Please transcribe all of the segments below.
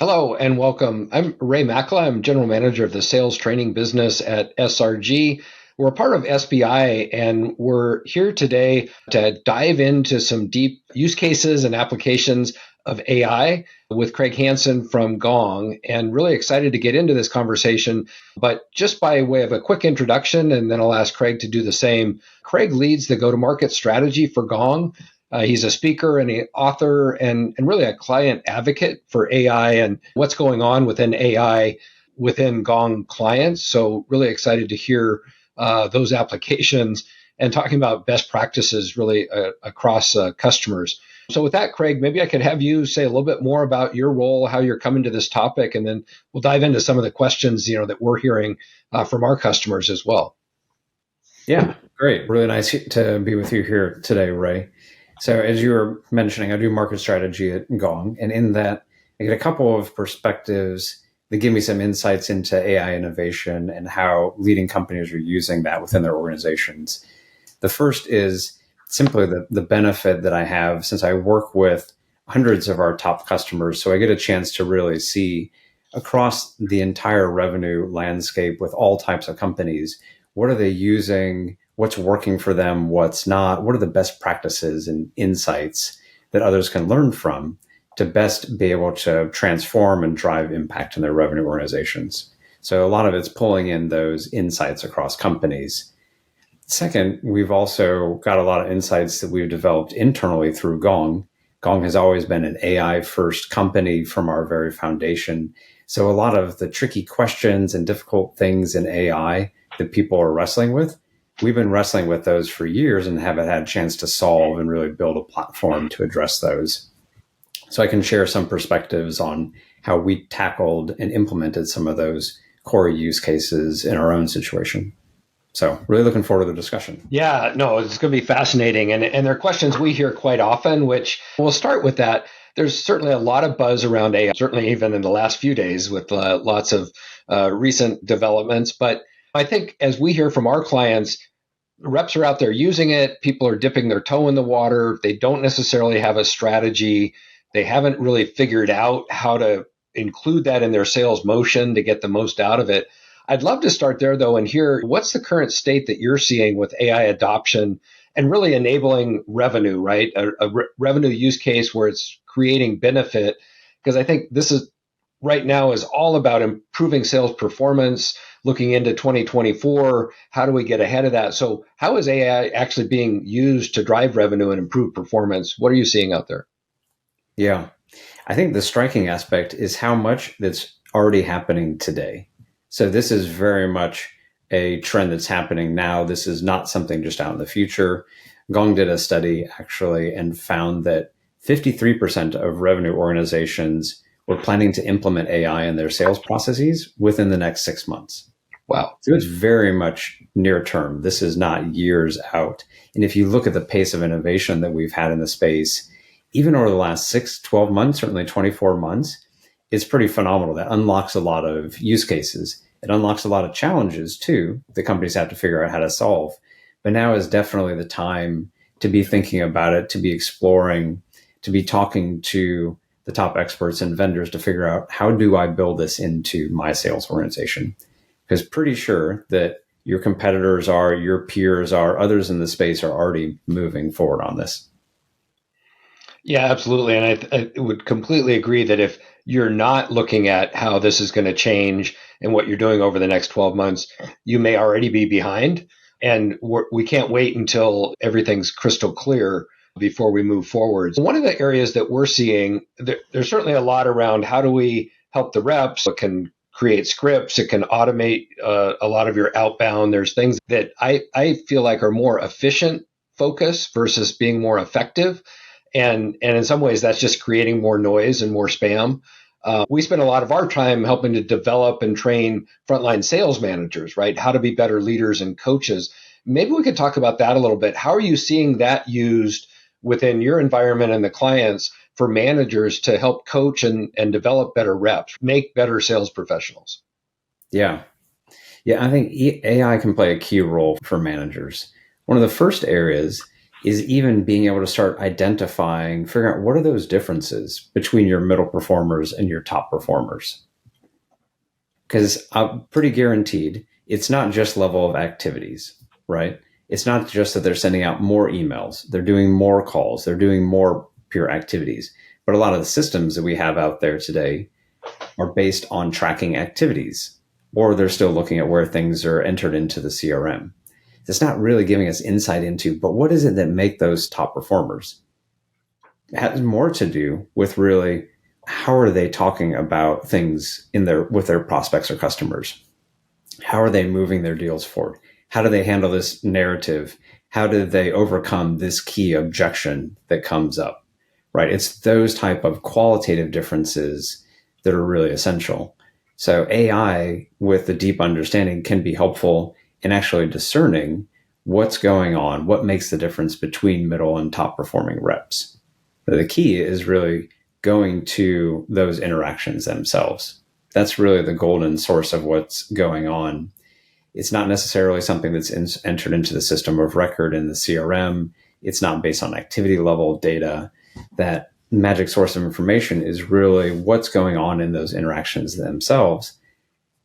Hello and welcome. I'm Ray Makela. I'm General Manager of the Sales Training Business at SRG. We're a part of SBI, and we're here today to dive into some deep use cases and applications of AI with Craig Hanson from Gong, and really excited to get into this conversation. But just by way of a quick introduction, and then I'll ask Craig to do the same. Craig leads the go-to-market strategy for Gong. He's a speaker and an author and really a client advocate for AI and what's going on within AI within Gong clients. So really excited to hear those applications and talking about best practices really across customers. So with that, Craig, maybe I could have you say a little bit more about your role, how you're coming to this topic, and then we'll dive into some of the questions that we're hearing from our customers as well. Yeah, great. Really nice to be with you here today, Ray. So as you were mentioning, I do market strategy at Gong, and in that I get a couple of perspectives that give me some insights into AI innovation and how leading companies are using that within their organizations. The first is simply the benefit that I have since I work with hundreds of our top customers. So I get a chance to really see across the entire revenue landscape with all types of companies, what are they using? What's working for them, what's not, what are the best practices and insights that others can learn from to best be able to transform and drive impact in their revenue organizations. So a lot of it's pulling in those insights across companies. Second, we've also got a lot of insights that we've developed internally through Gong. Gong has always been an AI first company from our very foundation. So a lot of the tricky questions and difficult things in AI that people are wrestling with, we've been wrestling with those for years and haven't had a chance to solve and really build a platform to address those. So I can share some perspectives on how we tackled and implemented some of those core use cases in our own situation. So really looking forward to the discussion. Yeah, no, it's going to be fascinating. And there are questions we hear quite often, which we'll start with that. There's certainly a lot of buzz around AI, certainly even in the last few days with lots of recent developments. But I think as we hear from our clients, reps are out there using it. People are dipping their toe in the water. They don't necessarily have a strategy. They haven't really figured out how to include that in their sales motion to get the most out of it. I'd love to start there, though, and hear what's the current state that you're seeing with AI adoption and really enabling revenue, right? A revenue use case where it's creating benefit. Because I think this is right now is all about improving sales performance, looking into 2024. How do we get ahead of that? So how is AI actually being used to drive revenue and improve performance? What are you seeing out there? Yeah, I think the striking aspect is how much that's already happening today. So this is very much a trend that's happening now. This is not something just out in the future. Gong did a study actually and found that 53% of revenue organizations were planning to implement AI in their sales processes within the next 6 months. Wow. So it's very much near term. This is not years out. And if you look at the pace of innovation that we've had in the space, even over the last 6, 12 months, certainly 24 months, it's pretty phenomenal. That unlocks a lot of use cases. It unlocks a lot of challenges too that companies have to figure out how to solve. But now is definitely the time to be thinking about it, to be exploring, to be talking to the top experts and vendors to figure out how do I build this into my sales organization? Because pretty sure that your competitors are, your peers are, others in the space are already moving forward on this. Yeah, absolutely. And I would completely agree that if you're not looking at how this is going to change and what you're doing over the next 12 months, you may already be behind. And we can't wait until everything's crystal clear before we move forward. One of the areas that we're seeing, there's certainly a lot around how do we help the reps. It can create scripts. It can automate a lot of your outbound. There's things that I feel like are more efficient focus versus being more effective. And in some ways, that's just creating more noise and more spam. We spend a lot of our time helping to develop and train frontline sales managers, right? How to be better leaders and coaches. Maybe we could talk about that a little bit. How are you seeing that used within your environment and the clients for managers to help coach and develop better reps, make better sales professionals? Yeah. Yeah, I think AI can play a key role for managers. One of the first areas is even being able to start identifying, figuring out what are those differences between your middle performers and your top performers. Because I'm pretty guaranteed it's not just level of activities, right? It's not just that they're sending out more emails, they're doing more calls, they're doing more pure activities. But a lot of the systems that we have out there today are based on tracking activities, or they're still looking at where things are entered into the CRM. It's not really giving us insight into, but what is it that make those top performers? It has more to do with really how are they talking about things with their prospects or customers? How are they moving their deals forward? How do they handle this narrative? How do they overcome this key objection that comes up? Right? It's those type of qualitative differences that are really essential. So AI with the deep understanding can be helpful in actually discerning what's going on, what makes the difference between middle and top performing reps. The key is really going to those interactions themselves. That's really the golden source of what's going on. It's not necessarily something that's entered into the system of record in the CRM. It's not based on activity level data. That magic source of information is really what's going on in those interactions themselves.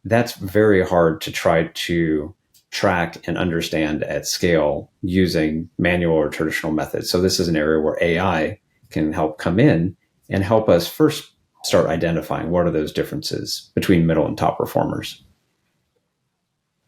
That's very hard to try to track and understand at scale using manual or traditional methods. So this is an area where AI can help come in and help us first start identifying what are those differences between middle and top performers.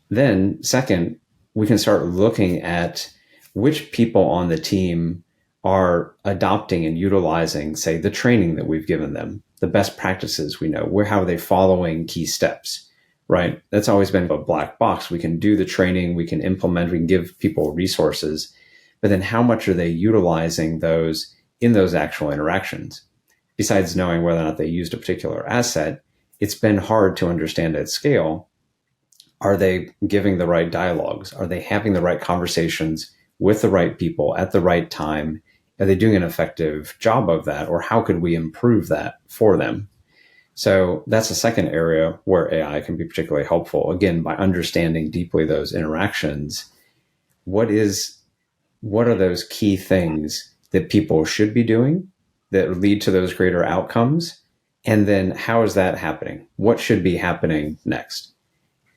Then second, we can start looking at which people on the team are adopting and utilizing, say, the training that we've given them, the best practices we know, how are they following key steps, right? That's always been a black box. We can do the training, we can implement, we can give people resources, but then how much are they utilizing those in those actual interactions? Besides knowing whether or not they used a particular asset, it's been hard to understand at scale. Are they giving the right dialogues? Are they having the right conversations with the right people at the right time? Are they doing an effective job of that? Or how could we improve that for them? So that's the second area where AI can be particularly helpful. Again, by understanding deeply those interactions, what are those key things that people should be doing that lead to those greater outcomes? And then how is that happening? What should be happening next?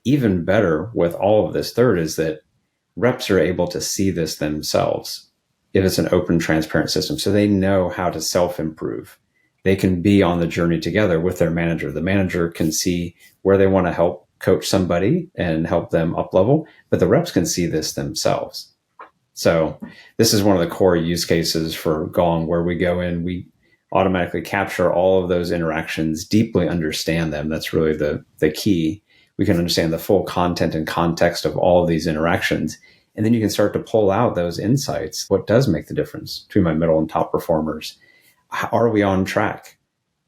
Even better with all of this third is that reps are able to see this themselves if it's an open, transparent system. So they know how to self-improve. They can be on the journey together with their manager. The manager can see where they want to help coach somebody and help them up level, but the reps can see this themselves. So this is one of the core use cases for Gong, where we go in, we automatically capture all of those interactions, deeply understand them. That's really the key. We can understand the full content and context of all of these interactions. And then you can start to pull out those insights. What does make the difference between my middle and top performers? Are we on track?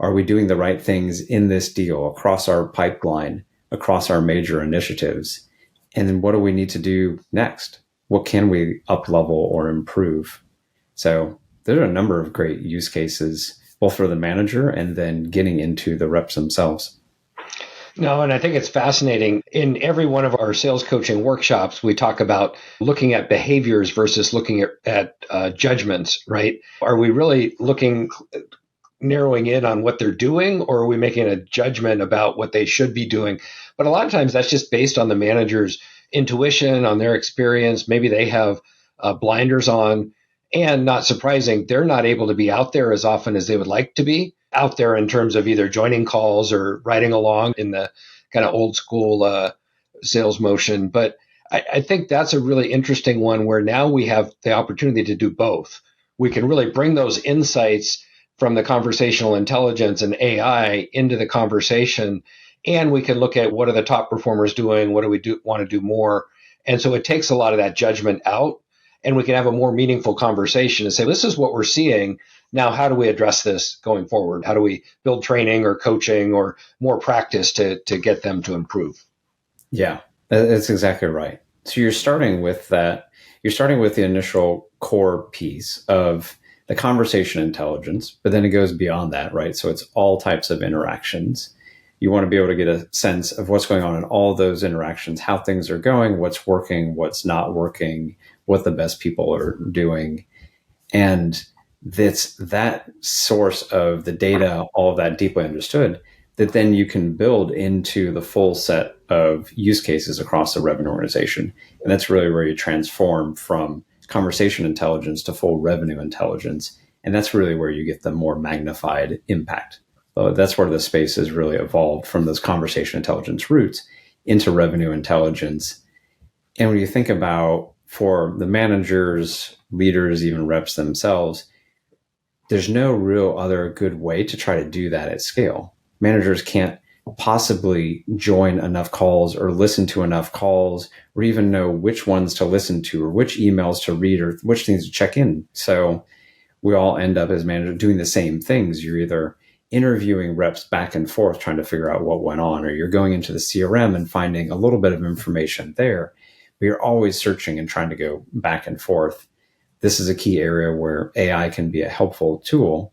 Are we doing the right things in this deal, across our pipeline, across our major initiatives? And then what do we need to do next? What can we up level or improve? So there are a number of great use cases, both for the manager and then getting into the reps themselves. No, and I think it's fascinating. In every one of our sales coaching workshops, we talk about looking at behaviors versus looking at judgments, right? Are we really narrowing in on what they're doing, or are we making a judgment about what they should be doing? But a lot of times that's just based on the manager's intuition, on their experience. Maybe they have blinders on, and not surprising, they're not able to be out there as often as they would like to be out there in terms of either joining calls or riding along in the kind of old school sales motion. But I think that's a really interesting one where now we have the opportunity to do both. We can really bring those insights from the conversational intelligence and AI into the conversation, and we can look at what are the top performers doing, what do we want to do more. And so it takes a lot of that judgment out, and we can have a more meaningful conversation and say, this is what we're seeing. Now, how do we address this going forward? How do we build training or coaching or more practice to get them to improve? Yeah, that's exactly right. So you're starting with that. You're starting with the initial core piece of the conversation intelligence, but then it goes beyond that, right? So it's all types of interactions. You want to be able to get a sense of what's going on in all those interactions, how things are going, what's working, what's not working, what the best people are doing. And that's that source of the data, all of that deeply understood, that then you can build into the full set of use cases across the revenue organization. And that's really where you transform from conversation intelligence to full revenue intelligence. And that's really where you get the more magnified impact. That's where the space has really evolved from those conversation intelligence roots into revenue intelligence. And when you think about for the managers, leaders, even reps themselves, there's no real other good way to try to do that at scale. Managers can't possibly join enough calls or listen to enough calls or even know which ones to listen to or which emails to read or which things to check in. So we all end up as managers doing the same things. You're either interviewing reps back and forth trying to figure out what went on, or you're going into the CRM and finding a little bit of information there. But you're always searching and trying to go back and forth. This is a key area where AI can be a helpful tool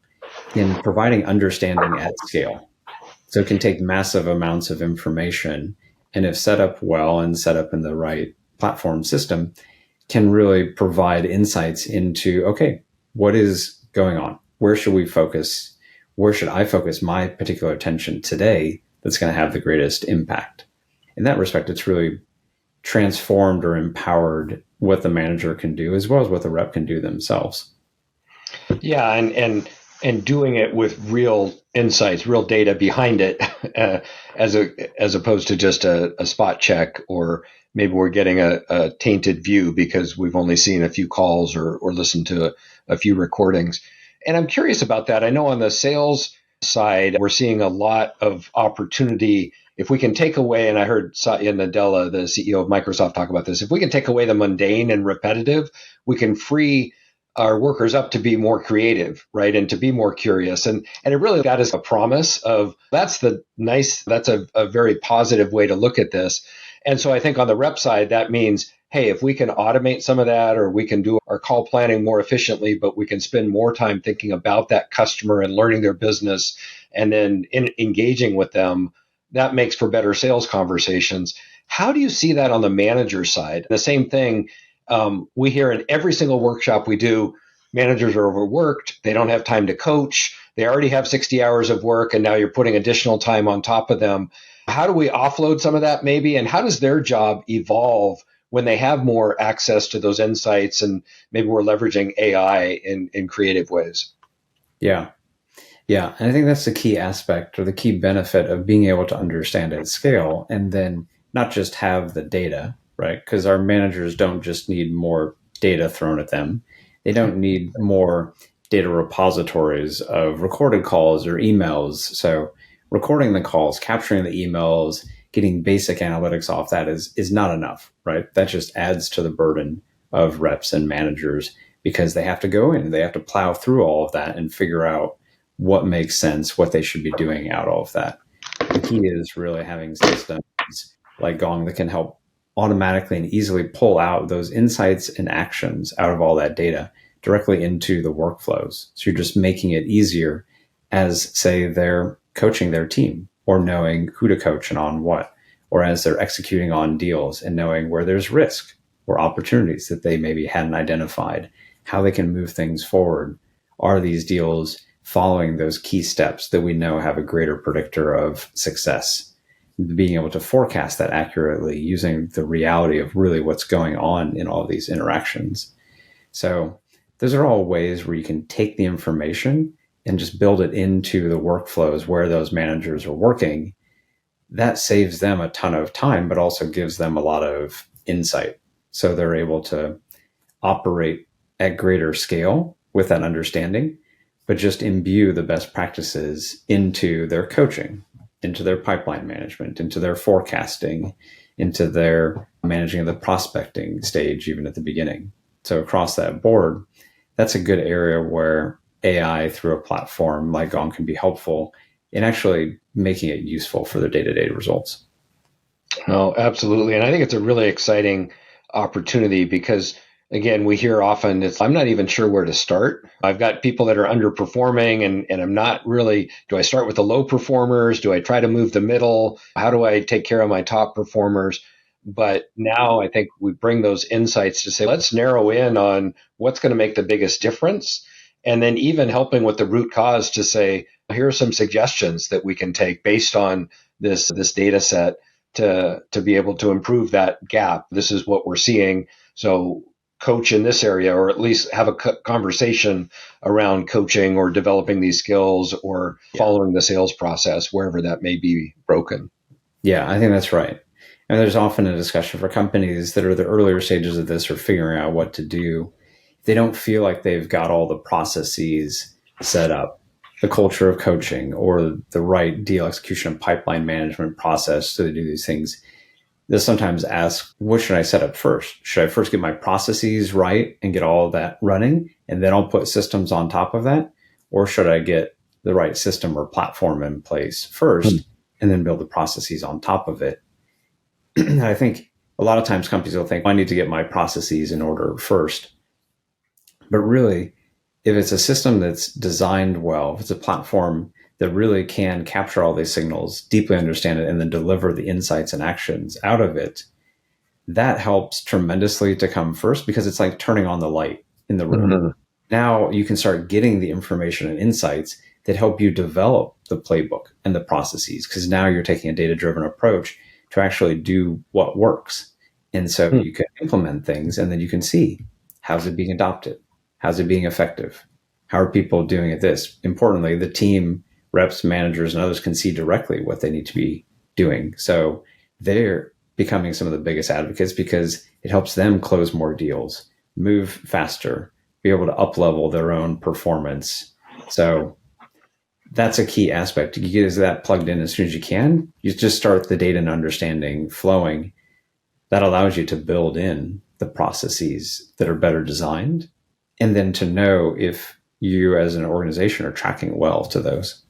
in providing understanding at scale. So it can take massive amounts of information, and if set up well and set up in the right platform system, can really provide insights into, okay, what is going on? Where should we focus? Where should I focus my particular attention today that's going to have the greatest impact? In that respect, it's really transformed or empowered what the manager can do as well as what the rep can do themselves. Yeah, and doing it with real insights, real data behind it, as opposed to just a spot check, or maybe we're getting a tainted view because we've only seen a few calls or listened to a few recordings. And I'm curious about that. I know on the sales side, we're seeing a lot of opportunity. If we can take away, and I heard Satya Nadella, the CEO of Microsoft, talk about this, if we can take away the mundane and repetitive, we can free our workers up to be more creative, right? And to be more curious. And it really got us a promise of that's a very positive way to look at this. And so I think on the rep side, that means, hey, if we can automate some of that, or we can do our call planning more efficiently, but we can spend more time thinking about that customer and learning their business and then engaging with them, that makes for better sales conversations. How do you see that on the manager side? The same thing. We hear in every single workshop we do, managers are overworked. They don't have time to coach. They already have 60 hours of work, and now you're putting additional time on top of them. How do we offload some of that maybe? And how does their job evolve when they have more access to those insights, and maybe we're leveraging AI in creative ways? Yeah. Yeah. And I think that's the key aspect or the key benefit of being able to understand at scale and then not just have the data, right? Because our managers don't just need more data thrown at them. They don't need more data repositories of recorded calls or emails. So recording the calls, capturing the emails, getting basic analytics off that is not enough, right? That just adds to the burden of reps and managers because they have to go in, they have to plow through all of that and figure out what makes sense, what they should be doing out of that. The key is really having systems like Gong that can help automatically and easily pull out those insights and actions out of all that data directly into the workflows. So you're just making it easier as, say, they're coaching their team or knowing who to coach and on what, or as they're executing on deals and knowing where there's risk or opportunities that they maybe hadn't identified, how they can move things forward. Are these deals following those key steps that we know have a greater predictor of success? Being able to forecast that accurately using the reality of really what's going on in all these interactions. So those are all ways where you can take the information and just build it into the workflows where those managers are working. That saves them a ton of time, but also gives them a lot of insight. So they're able to operate at greater scale with that understanding, but just imbue the best practices into their coaching, into their pipeline management, into their forecasting, into their managing of the prospecting stage, even at the beginning. So across that board, that's a good area where AI through a platform like Gong can be helpful in actually making it useful for their day-to-day results. Oh, absolutely. And I think it's a really exciting opportunity because, again, we hear often I'm not even sure where to start. I've got people that are underperforming and I'm not really, do I start with the low performers? Do I try to move the middle? How do I take care of my top performers? But now I think we bring those insights to say, let's narrow in on what's going to make the biggest difference. And then even helping with the root cause to say, here are some suggestions that we can take based on this data set to be able to improve that gap. This is what we're seeing. So coach in this area, or at least have a conversation around coaching or developing these skills or following the sales process, wherever that may be broken. Yeah, I think that's right. And there's often a discussion for companies that are the earlier stages of this or figuring out what to do. They don't feel like they've got all the processes set up, the culture of coaching or the right deal execution and pipeline management process to do these things. They'll sometimes ask, what should I set up first? Should I first get my processes right and get all of that running, and then I'll put systems on top of that? Or should I get the right system or platform in place first and then build the processes on top of it? I think a lot of times companies will think, I need to get my processes in order first. But really, if it's a system that's designed well, if it's a platform that really can capture all these signals, deeply understand it, and then deliver the insights and actions out of it, that helps tremendously to come first, because it's like turning on the light in the room. Mm-hmm. Now you can start getting the information and insights that help you develop the playbook and the processes, because now you're taking a data-driven approach to actually do what works. And so you can implement things, and then you can see, how's it being adopted? How's it being effective? How are people doing at this? Importantly, the team, reps, managers, and others can see directly what they need to be doing. So they're becoming some of the biggest advocates, because it helps them close more deals, move faster, be able to up-level their own performance. So that's a key aspect. You get that plugged in as soon as you can. You just start the data and understanding flowing. That allows you to build in the processes that are better designed, and then to know if you as an organization are tracking well to those.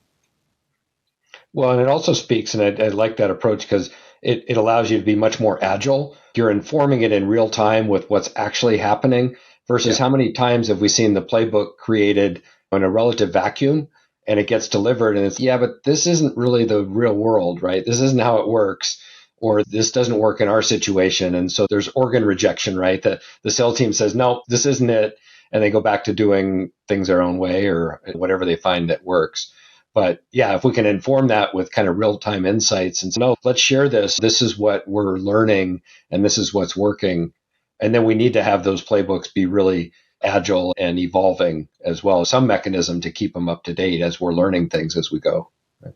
Well, and it also speaks, and I like that approach, because it allows you to be much more agile. You're informing it in real time with what's actually happening, versus how many times have we seen the playbook created in a relative vacuum, and it gets delivered and it's, but this isn't really the real world, right? This isn't how it works, or this doesn't work in our situation. And so there's organ rejection, right? The sales team says, no, this isn't it. And they go back to doing things their own way or whatever they find that works. But if we can inform that with kind of real-time insights and say, no, let's share this. This is what we're learning and this is what's working. And then we need to have those playbooks be really agile and evolving as well, some mechanism to keep them up to date as we're learning things as we go.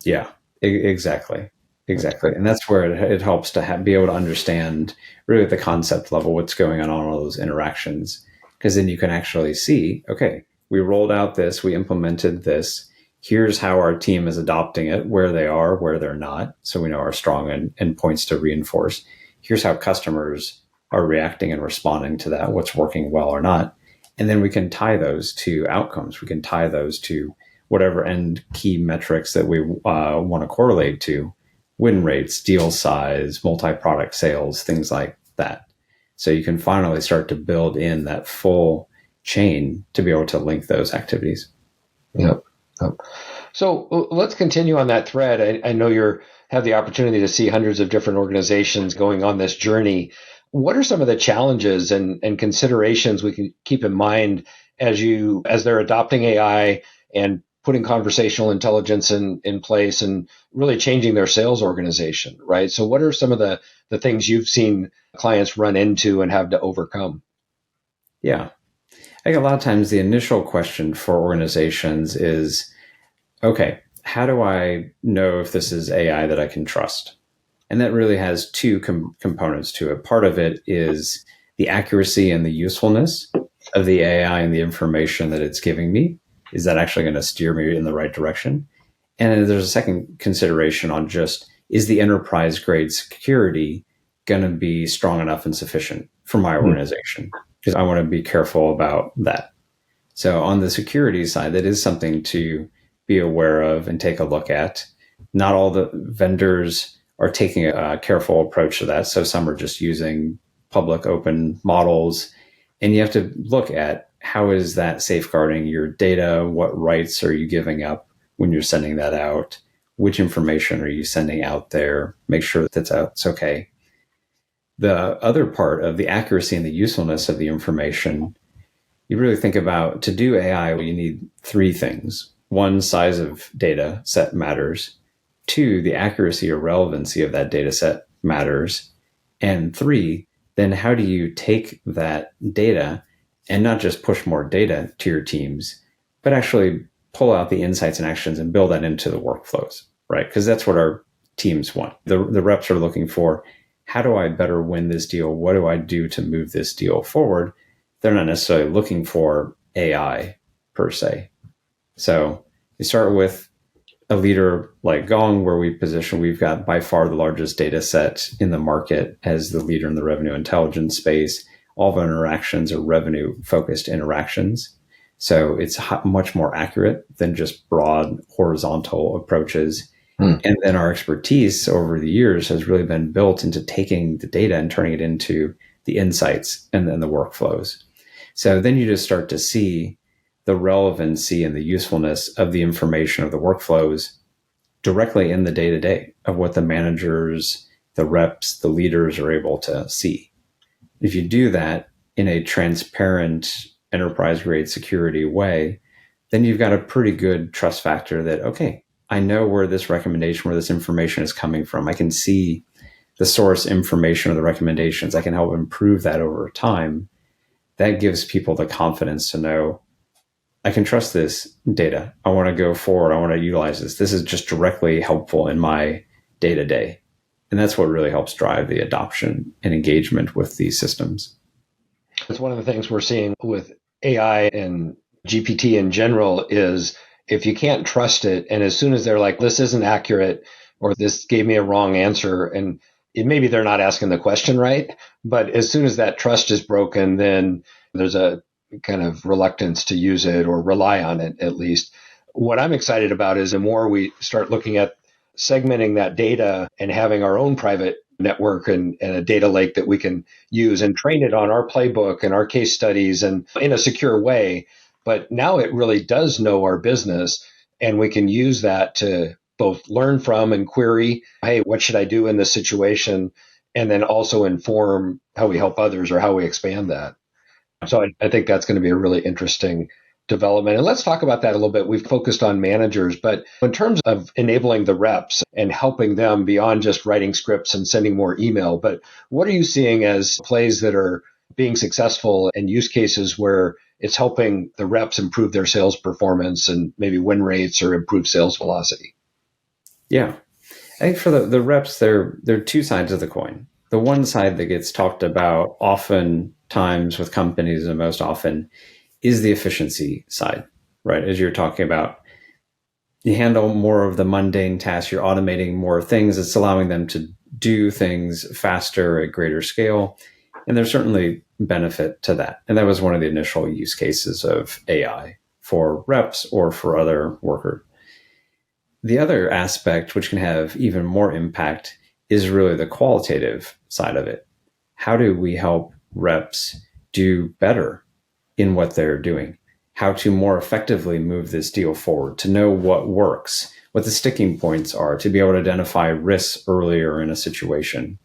Yeah, exactly. And that's where it helps to be able to understand really at the concept level what's going on all those interactions. Because then you can actually see, okay, we rolled out this, we implemented this. Here's how our team is adopting it, where they are, where they're not. So we know our strong and points to reinforce. Here's how customers are reacting and responding to that, what's working well or not. And then we can tie those to outcomes. We can tie those to whatever end key metrics that we want to correlate to, win rates, deal size, multi-product sales, things like that. So you can finally start to build in that full chain to be able to link those activities. Yep. So let's continue on that thread. I know you have the opportunity to see hundreds of different organizations going on this journey. What are some of the challenges and considerations we can keep in mind as they're adopting AI and putting conversational intelligence in place and really changing their sales organization, right? So what are some of the things you've seen clients run into and have to overcome? Yeah. I think a lot of times the initial question for organizations is, okay, how do I know if this is AI that I can trust? And that really has two components to it. Part of it is the accuracy and the usefulness of the AI and the information that it's giving me. Is that actually going to steer me in the right direction? And there's a second consideration on just, is the enterprise grade security going to be strong enough and sufficient for my organization? Because I want to be careful about that. So on the security side, that is something to be aware of and take a look at. Not all the vendors are taking a careful approach to that. So some are just using public open models. And you have to look at, how is that safeguarding your data? What rights are you giving up when you're sending that out? Which information are you sending out there? Make sure that it's okay. The other part of the accuracy and the usefulness of the information, you really think about to do AI, you need three things. One, size of data set matters. Two, the accuracy or relevancy of that data set matters. And three, then how do you take that data and not just push more data to your teams, but actually pull out the insights and actions and build that into the workflows, right? Because that's what our teams want. The reps are looking for, how do I better win this deal? What do I do to move this deal forward? They're not necessarily looking for AI per se. So you start with a leader like Gong, where we've got by far the largest data set in the market as the leader in the revenue intelligence space. All of our interactions are revenue focused interactions. So it's much more accurate than just broad horizontal approaches. And then our expertise over the years has really been built into taking the data and turning it into the insights and then the workflows. So then you just start to see the relevancy and the usefulness of the information of the workflows directly in the day-to-day of what the managers, the reps, the leaders are able to see. If you do that in a transparent, enterprise-grade security way, then you've got a pretty good trust factor that, okay, I know where this recommendation, where this information is coming from. I can see the source information of the recommendations. I can help improve that over time. That gives people the confidence to know, I can trust this data. I want to go forward. I want to utilize this. This is just directly helpful in my day-to-day. And that's what really helps drive the adoption and engagement with these systems. It's one of the things we're seeing with AI and GPT in general is if you can't trust it, and as soon as they're like, this isn't accurate, or this gave me a wrong answer, and maybe they're not asking the question right, but as soon as that trust is broken, then there's a kind of reluctance to use it or rely on it, at least. What I'm excited about is the more we start looking at segmenting that data and having our own private network and a data lake that we can use and train it on our playbook and our case studies and in a secure way. But now it really does know our business, and we can use that to both learn from and query, hey, what should I do in this situation? And then also inform how we help others or how we expand that. So I think that's going to be a really interesting development. And let's talk about that a little bit. We've focused on managers, but in terms of enabling the reps and helping them beyond just writing scripts and sending more email, but what are you seeing as plays that are being successful and use cases where it's helping the reps improve their sales performance and maybe win rates or improve sales velocity? Yeah. I think for the reps, there are two sides of the coin. The one side that gets talked about oftentimes with companies and most often is the efficiency side, right? As you're talking about, you handle more of the mundane tasks, you're automating more things. It's allowing them to do things faster at greater scale. And there's certainly benefit to that. And that was one of the initial use cases of AI for reps or for other workers. The other aspect, which can have even more impact, is really the qualitative side of it. How do we help reps do better in what they're doing? How to more effectively move this deal forward, to know what works, what the sticking points are, to be able to identify risks earlier in a situation,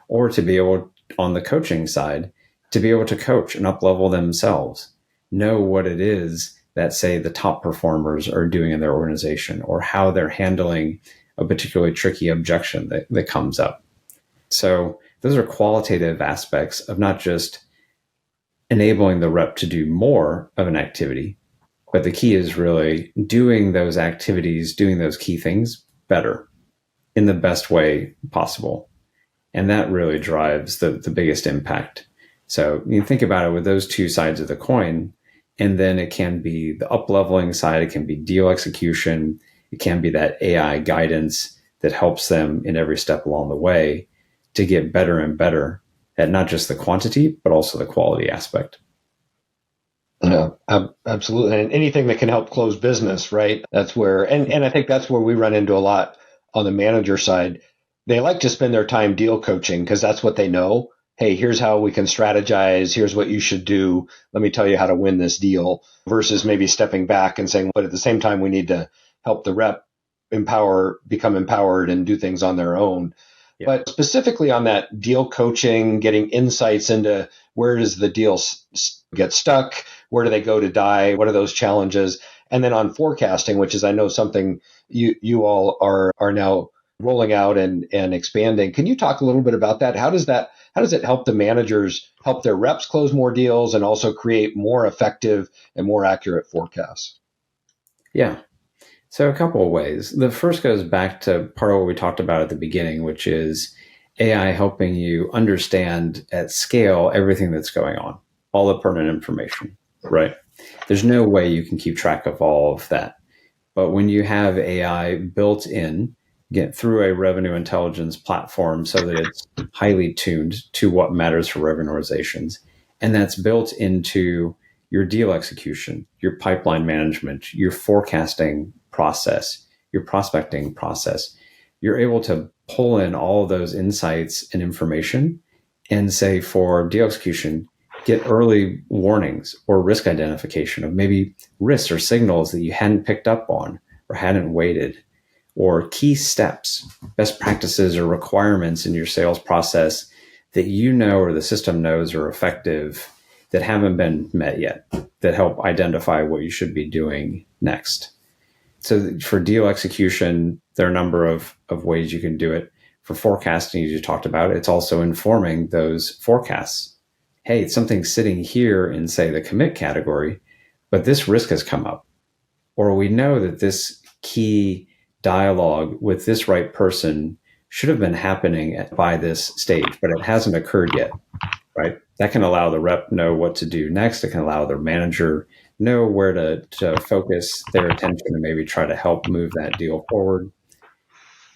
or to be able, on the coaching side, to be able to coach and up-level themselves, know what it is that, say, the top performers are doing in their organization, or how they're handling a particularly tricky objection that comes up. So those are qualitative aspects of not just enabling the rep to do more of an activity, but the key is really doing those activities, doing those key things better in the best way possible. And that really drives the biggest impact. So you think about it with those two sides of the coin, and then it can be the up-leveling side, it can be deal execution, it can be that AI guidance that helps them in every step along the way to get better and better at not just the quantity, but also the quality aspect. Yeah, absolutely. And anything that can help close business, right? That's where, and I think that's where we run into a lot on the manager side. They like to spend their time deal coaching because that's what they know. Hey, here's how we can strategize. Here's what you should do. Let me tell you how to win this deal, versus maybe stepping back and saying, but at the same time, we need to help the rep become empowered and do things on their own. Yeah. But specifically on that deal coaching, getting insights into where does the deal get stuck? Where do they go to die? What are those challenges? And then on forecasting, which is I know something you all are now rolling out and expanding. Can you talk a little bit about that? How does it help the managers help their reps close more deals and also create more effective and more accurate forecasts? Yeah. So a couple of ways. The first goes back to part of what we talked about at the beginning, which is AI helping you understand at scale everything that's going on, all the pertinent information, right? There's no way you can keep track of all of that. But when you have AI built in, get through a revenue intelligence platform so that it's highly tuned to what matters for revenue organizations, and that's built into your deal execution, your pipeline management, your forecasting process, your prospecting process, you're able to pull in all of those insights and information and say for deal execution, get early warnings or risk identification of maybe risks or signals that you hadn't picked up on or hadn't waited, or key steps, best practices or requirements in your sales process that you know or the system knows are effective that haven't been met yet, that help identify what you should be doing next. So for deal execution, there are a number of ways you can do it. For forecasting, as you talked about, it's also informing those forecasts. Hey, it's something sitting here in, say, the commit category, but this risk has come up. Or we know that this key dialogue with this right person should have been happening by this stage, but it hasn't occurred yet, right? That can allow the rep know what to do next. It can allow their manager know where to focus their attention and maybe try to help move that deal forward.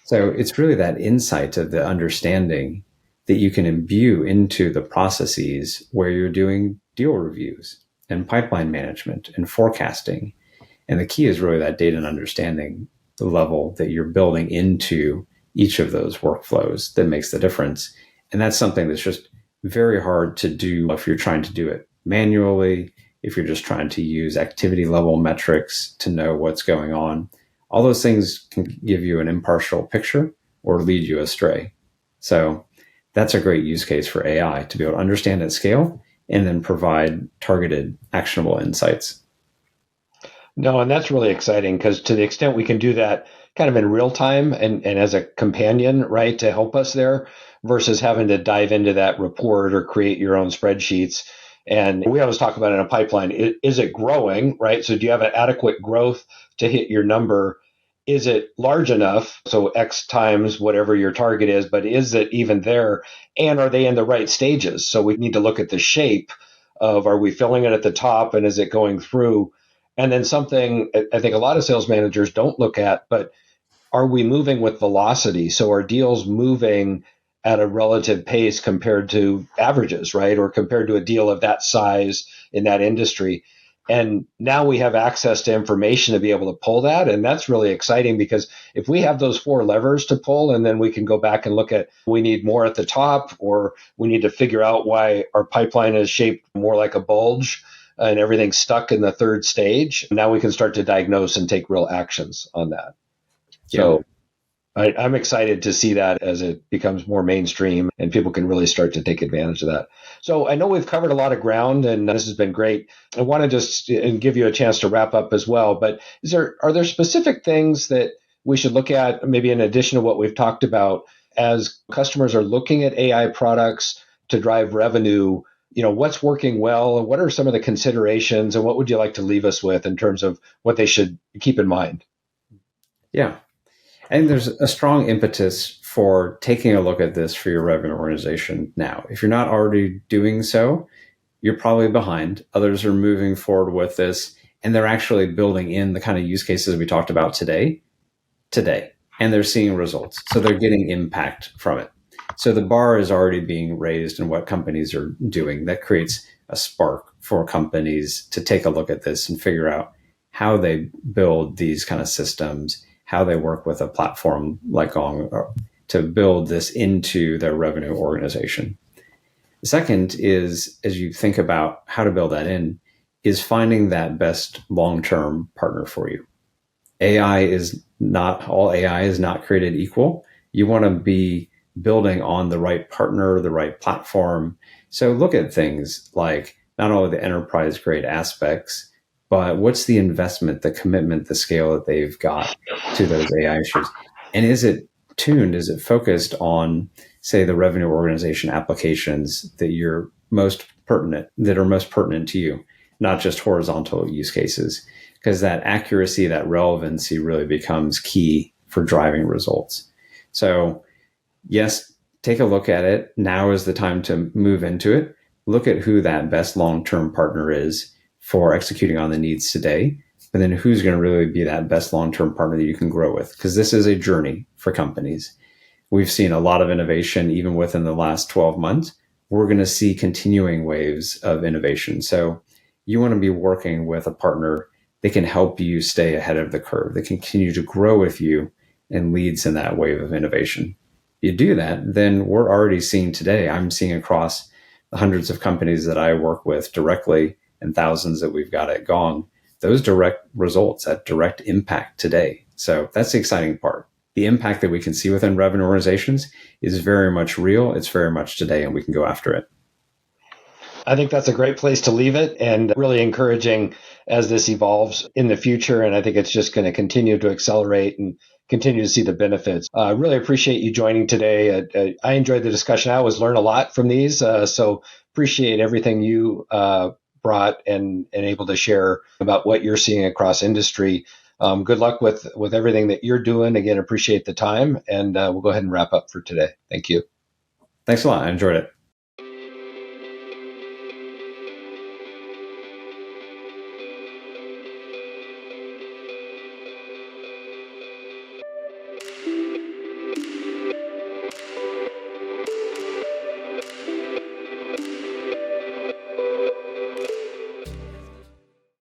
So it's really that insight of the understanding that you can imbue into the processes where you're doing deal reviews and pipeline management and forecasting. And the key is really that data and understanding level that you're building into each of those workflows that makes the difference. And that's something that's just very hard to do if you're trying to do it manually, if you're just trying to use activity level metrics to know what's going on. All those things can give you an impartial picture or lead you astray. So that's a great use case for AI to be able to understand at scale and then provide targeted, actionable insights. No, and that's really exciting because to the extent we can do that kind of in real time and as a companion, right, to help us there versus having to dive into that report or create your own spreadsheets. And we always talk about in a pipeline, is it growing, right? So do you have an adequate growth to hit your number? Is it large enough? So X times whatever your target is, but is it even there? And are they in the right stages? So we need to look at the shape of, are we filling it at the top and is it going through? And then something I think a lot of sales managers don't look at, but are we moving with velocity? So are deals moving at a relative pace compared to averages, right? Or compared to a deal of that size in that industry? And now we have access to information to be able to pull that. And that's really exciting because if we have those four levers to pull, and then we can go back and look at, we need more at the top, or we need to figure out why our pipeline is shaped more like a bulge and everything's stuck in the third stage. Now we can start to diagnose and take real actions on that. So I'm excited to see that as it becomes more mainstream and people can really start to take advantage of that. So I know we've covered a lot of ground and this has been great. I want to just give you a chance to wrap up as well. But are there specific things that we should look at, maybe in addition to what we've talked about, as customers are looking at AI products to drive revenue? You know, what's working well and what are some of the considerations and what would you like to leave us with in terms of what they should keep in mind? Yeah. And there's a strong impetus for taking a look at this for your revenue organization now. If you're not already doing so, you're probably behind. Others are moving forward with this, and they're actually building in the kind of use cases we talked about today, and they're seeing results. So they're getting impact from it. So the bar is already being raised in what companies are doing. That creates a spark for companies to take a look at this and figure out how they build these kind of systems, how they work with a platform like Gong to build this into their revenue organization. The second is, as you think about how to build that in, is finding that best long-term partner for you. All AI is not created equal. You want to be building on the right partner, the right platform. So look at things like not only the enterprise grade aspects, but what's the investment, the commitment, the scale that they've got to those AI issues? And is it tuned? Is it focused on, say, the revenue organization applications that are most pertinent to you, not just horizontal use cases? Because that accuracy, that relevancy really becomes key for driving results. So yes, take a look at it. Now is the time to move into it. Look at who that best long-term partner is for executing on the needs today, but then who's going to really be that best long-term partner that you can grow with. Because this is a journey for companies. We've seen a lot of innovation even within the last 12 months. We're going to see continuing waves of innovation. So you want to be working with a partner that can help you stay ahead of the curve, that can continue to grow with you and leads in that wave of innovation. You do that, then we're already seeing today, I'm seeing across the hundreds of companies that I work with directly and thousands that we've got at Gong, those direct results, that direct impact today. So that's the exciting part. The impact that we can see within revenue organizations is very much real. It's very much today, and we can go after it. I think that's a great place to leave it, and really encouraging as this evolves in the future. And I think it's just going to continue to accelerate and continue to see the benefits. I really appreciate you joining today. I enjoyed the discussion. I always learn a lot from these. So appreciate everything you brought and able to share about what you're seeing across industry. Good luck with everything that you're doing. Again, appreciate the time. And we'll go ahead and wrap up for today. Thank you. Thanks a lot. I enjoyed it.